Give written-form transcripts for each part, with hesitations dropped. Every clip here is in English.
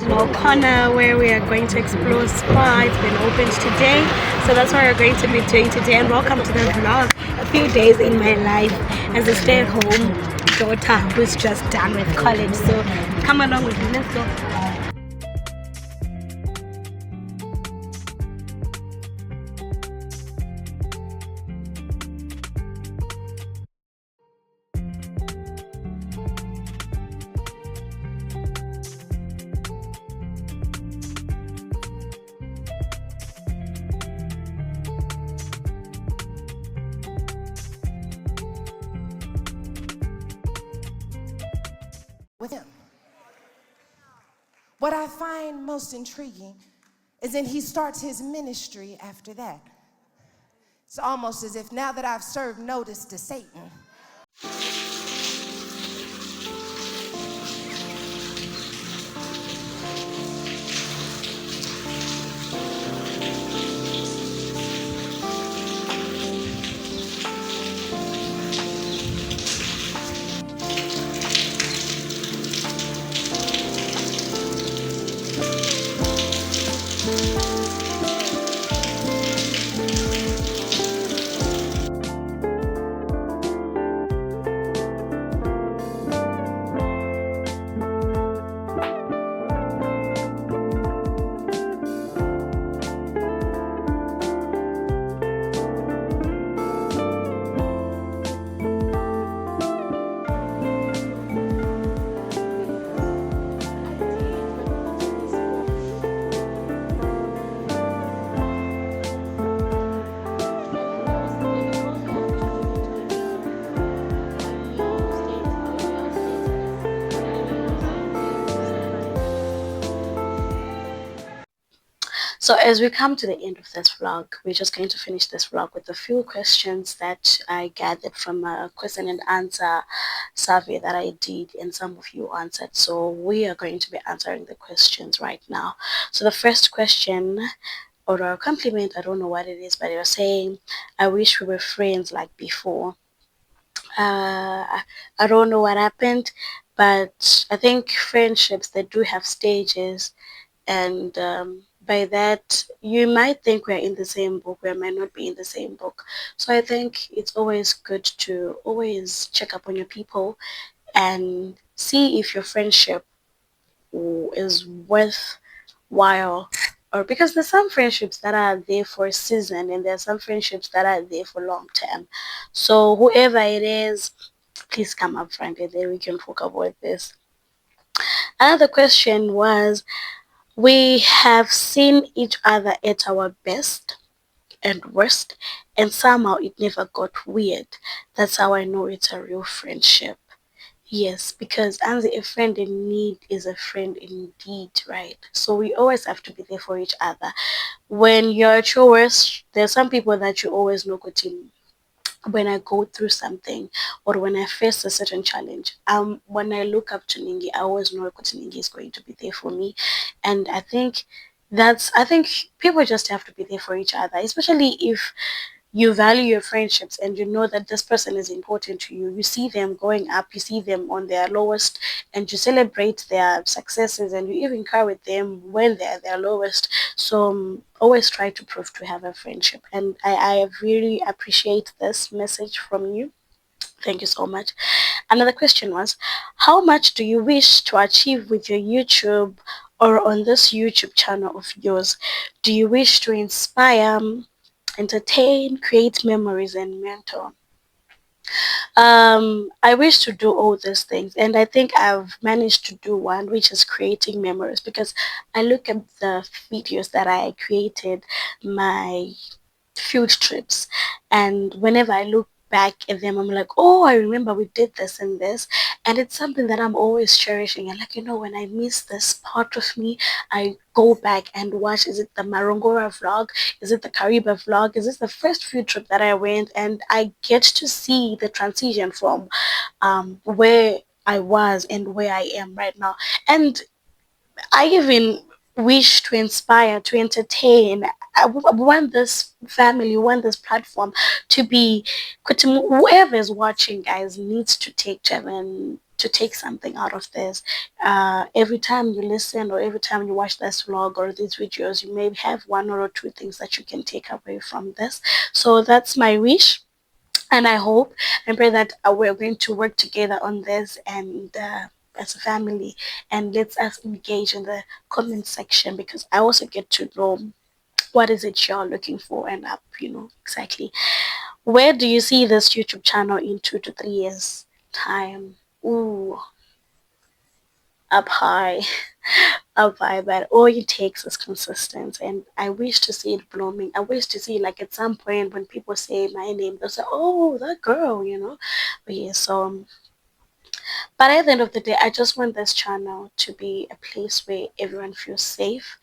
Cardinal Corner, where we are going to explore Spar. It's been opened today, so that's what we're going to be doing today. And welcome to the vlog. A few days in my life as a stay-at-home daughter who's just done with college. So come along with me. Let's go. With him. What I find most intriguing is that he starts his ministry after that. It's almost as if now that I've served notice to Satan, So as we come to the end of this vlog, we're just going to finish this vlog with a few questions that I gathered from a question and answer survey that I did, and some of you answered. So we are going to be answering the questions right now. So the first question, or a compliment, I don't know what it is, but you're saying, I wish we were friends like before. I don't know what happened, but I think friendships, they do have stages, and by that you might think we're in the same book, we might not be in the same book. So I think it's always good to always check up on your people and see if your friendship is worthwhile, or because there's some friendships that are there for a season and there's some friendships that are there for long term. So whoever it is, please come up front and then we can talk about this. Another question was, we have seen each other at our best and worst, and somehow it never got weird. That's how I know it's a real friendship. Yes, because a friend in need is a friend indeed, right? So we always have to be there for each other. When you're at your worst, there's some people that you always know good in. When I go through something or when I face a certain challenge, when I look up to Ningi, I always know that Ningi is going to be there for me. And I think people just have to be there for each other, especially if you value your friendships and you know that this person is important to you. You see them going up, you see them on their lowest, and you celebrate their successes, and you even cry with them when they're at their lowest. So always try to prove to have a friendship, and I really appreciate this message from you. Thank you so much. Another question was, how much do you wish to achieve with your YouTube or on this YouTube channel of yours? Do you wish to inspire, entertain, create memories, and mentor? I wish to do all these things, and I think I've managed to do one, which is creating memories, because I look at the videos that I created, my field trips, and whenever I look back at them, I'm like, oh, I remember we did this and this, and it's something that I'm always cherishing. And like, when I miss this part of me, I go back and watch, is it the Marongora vlog, is it the Kariba vlog, is this the first field trip that I went, and I get to see the transition from where I was and where I am right now. And I even wish to inspire, to entertain. I want this family, want this platform to be, whoever is watching, guys, needs to take time and to take something out of this. Every time you listen or every time you watch this vlog or these videos, you may have one or two things that you can take away from this. So that's my wish. And I hope and pray that we're going to work together on this and as a family, and let's us engage in the comment section, because I also get to know what is it you're looking for and up, exactly. Where do you see this YouTube channel in 2 to 3 years time? Ooh, up high. Up high, but all it takes is consistency, and I wish to see it blooming. I wish to see, like, at some point when people say my name, they'll say, oh, that girl. But yeah, so but at the end of the day, I just want this channel to be a place where everyone feels safe.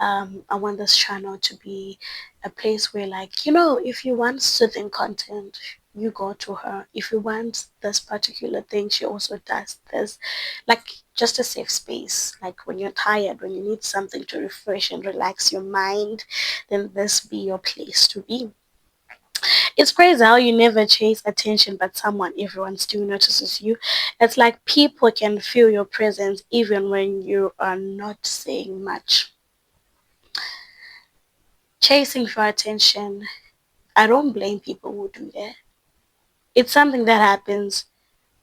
I want this channel to be a place where, like, if you want soothing content, you go to her. If you want this particular thing, she also does this. Like, just a safe space. Like, when you're tired, when you need something to refresh and relax your mind, then this be your place to be. It's crazy how you never chase attention, but someone, everyone still notices you. It's like people can feel your presence even when you are not saying much. Chasing for attention, I don't blame people who do that. It's something that happens.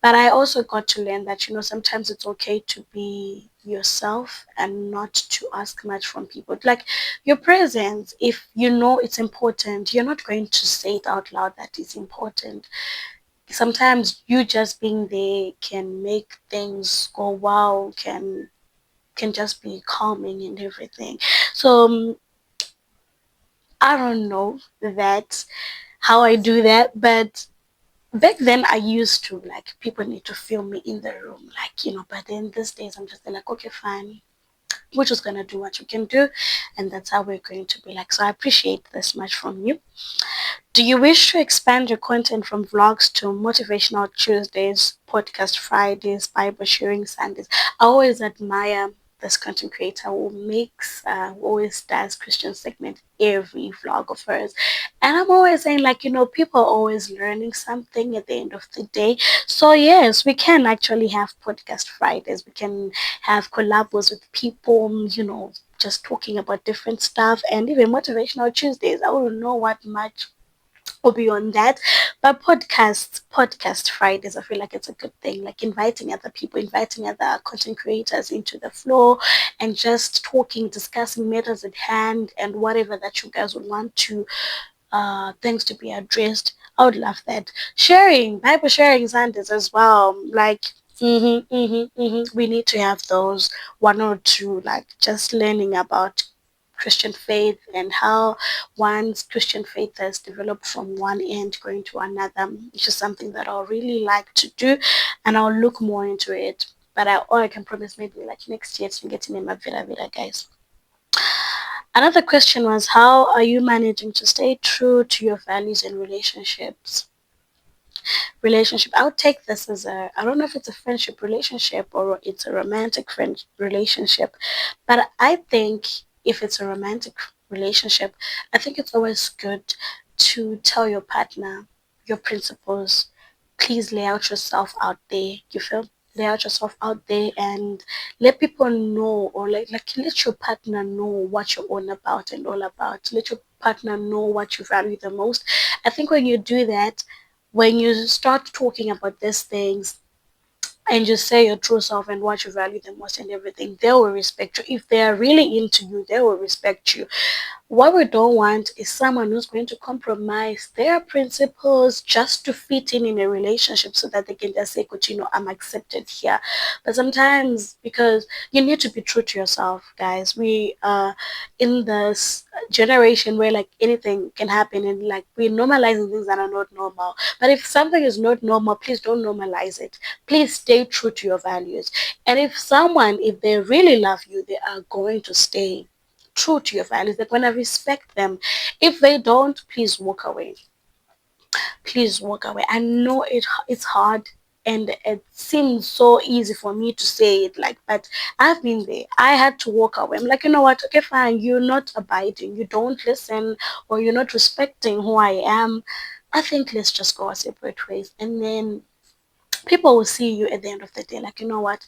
But I also got to learn that, sometimes it's okay to be yourself and not to ask much from people. Like, your presence, if you know it's important, you're not going to say it out loud that it's important. Sometimes you just being there can make things go wow, can just be calming and everything. So I don't know that how I do that, but back then I used to, like, people need to feel me in the room, like, but then these days I'm just like, okay, fine, we're just gonna do what we can do, and that's how we're going to be. Like, so I appreciate this much from you. Do you wish to expand your content from vlogs to motivational Tuesdays, podcast Fridays, Bible sharing Sundays? I always admire this content creator who who always does Christian segment every vlog of hers. And I'm always saying, like, people are always learning something at the end of the day. So yes, we can actually have podcast Fridays. We can have collabs with people, just talking about different stuff, and even motivational Tuesdays. I don't know what much or beyond that, but podcast Fridays, I feel like it's a good thing, like inviting other people, inviting other content creators into the floor, and just talking, discussing matters at hand, and whatever that you guys would want to things to be addressed. I would love that. Sharing Bible sharing Sundays as well, like, we need to have those one or two, like, just learning about Christian faith and how one's Christian faith has developed from one end going to another. It's just something that I'll really like to do, and I'll look more into it. But all I can promise, maybe like next year, to get in my Villa Villa, guys. Another question was, how are you managing to stay true to your values and relationship? I would take this as I don't know if it's a friendship relationship or it's a romantic friend relationship, but I think if it's a romantic relationship, I think it's always good to tell your partner your principles. Please lay out yourself out there. You feel? Lay out yourself out there and let people know, or like let your partner know what you're on about and all about. Let your partner know what you value the most. I think when you do that, when you start talking about these things and just say your true self and what you value the most and everything, they will respect you. If they are really into you, they will respect you. What we don't want is someone who's going to compromise their principles just to fit in a relationship so that they can just say, I'm accepted here. But sometimes, because you need to be true to yourself, guys, we are in this generation where, like, anything can happen, and like we're normalizing things that are not normal. But if something is not normal, please don't normalize it. Please stay true to your values. And if they really love you, they are going to stay true to your values. They're gonna respect them. If they don't, please walk away. Please walk away. I know it's hard, and it seems so easy for me to say it, like, but I've been there. I had to walk away. I'm like, you know what? Okay, fine. You're not abiding. You don't listen, or you're not respecting who I am. I think let's just go our separate ways. And then people will see you at the end of the day, like, you know what,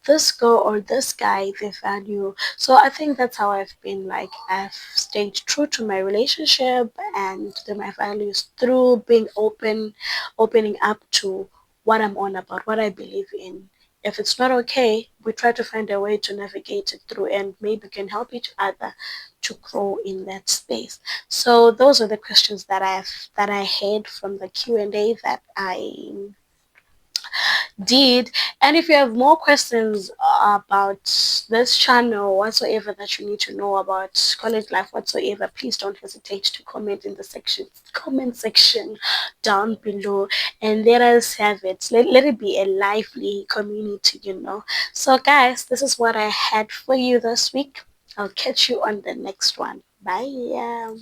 this girl or this guy, they value. So I think that's how I've been. Like, I've stayed true to my relationship and to my values through being opening up to what I'm on about, what I believe in. If it's not okay, we try to find a way to navigate it through, and maybe can help each other to grow in that space. So those are the questions that I had from the Q&A that I did. And if you have more questions about this channel, whatsoever that you need to know about college life, whatsoever, please don't hesitate to comment in the comment section down below, and let us have it. Let it be a lively community. So guys, this is what I had for you this week. I'll catch you on the next one. Bye.